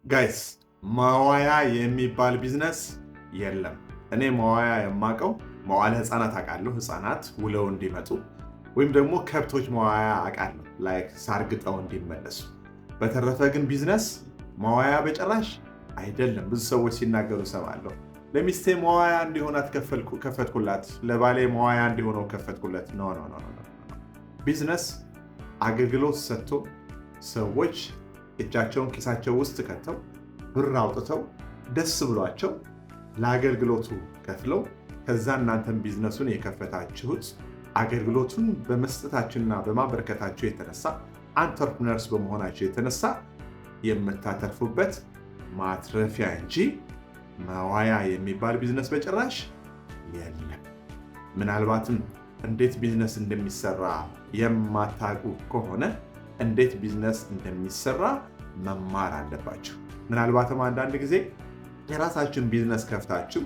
ጋይስ መዋያ የሚባል ቢዝነስ የለም። እኔ መዋያ የማውቀው መዋለ ህፃናት አውቃለሁ፣ ህፃናት ውለው እንዲመጡ ወይም ደግሞ ከብቶች መዋያ አውቃለሁ፣ ላይክ ሳርግጠው እንዲመለሱ። በተረፈ ግን ቢዝነስ መዋያ በጭራሽ አይደለም። ብዙ ሰዎች ሲናገሩ እሰማለሁ። ለሚስቴ መዋያ እንዲሆናት ከፈትኩላት፣ ለባሌ መዋያ እንዲሆነው ከፈትኩለት። ኖ ኖ ኖ ኖ። ቢዝነስ አገልግሎት ሰጥቶ ሰዎች እጃቸውን ኪሳቸው ውስጥ ከተው ብር አውጥተው ደስ ብሏቸው ለአገልግሎቱ ከፍለው ከዛ እናንተም ቢዝነሱን የከፈታችሁት አገልግሎቱን በመስጠታችሁና በማበረከታችሁ የተነሳ አንተርፕረነርስ በመሆናችሁ የተነሳ የምታተርፉበት ማትረፊያ እንጂ መዋያ የሚባል ቢዝነስ በጭራሽ የለም። ምናልባትም እንዴት ቢዝነስ እንደሚሰራ የማታውቁ ከሆነ እንዴት ቢዝነስ እንደሚሰራ መማር አለባችሁ። ምናልባትም አንዳንድ ጊዜ የራሳችሁን ቢዝነስ ከፍታችሁ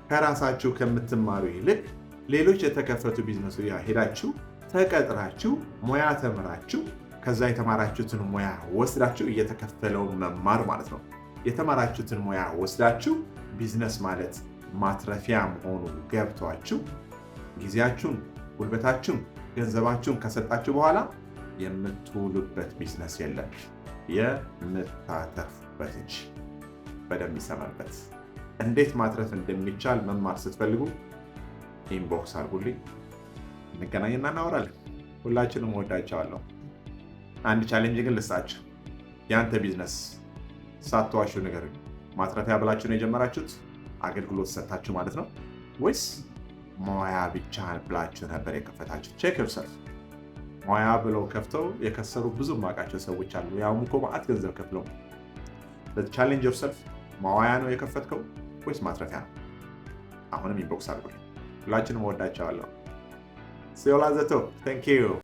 ከራሳችሁ ከምትማሩ ይልቅ ሌሎች የተከፈቱ ቢዝነሱ ሄዳችሁ ተቀጥራችሁ ሙያ ተምራችሁ ከዛ የተማራችሁትን ሙያ ወስዳችሁ እየተከፈለው መማር ማለት ነው። የተማራችሁትን ሙያ ወስዳችሁ ቢዝነስ ማለት ማትረፊያ መሆኑ ገብቷችሁ ጊዜያችሁን፣ ጉልበታችሁን፣ ገንዘባችሁን ከሰጣችሁ በኋላ የምትውሉበት ቢዝነስ የለም፣ የምታተርፉበት እንጂ። በደንብ ይሰማበት። እንዴት ማትረፍ እንደሚቻል መማር ስትፈልጉ ኢንቦክስ አድርጉልኝ፣ እንገናኝና እናወራለን። ሁላችንም ወዳቸዋለሁ። አንድ ቻሌንጅ ግን ልስጣችሁ። የአንተ ቢዝነስ ሳትዋሹ ነገር ማትረፊያ ብላችሁ ነው የጀመራችሁት? አገልግሎት ሰጥታችሁ ማለት ነው ወይስ ሙያ ብቻ ብላችሁ ነበር የከፈታችሁ? ቼክ ዮርሰልፍ። ሙያ ብለው ከፍተው የከሰሩ ብዙ ማውቃቸው ሰዎች አሉ። ያውም እኮ ማአት ገንዘብ ከፍለው። ቻሌንጅ ዮርሰልፍ። መዋያ ነው የከፈትከው ወይስ ማትረፊያ ነው? አሁንም ኢንቦክስ አድርጉልኝ። ሁላችንም ወዳቸዋለሁ። ሲዮላ ዘቶ ታንክ ዩ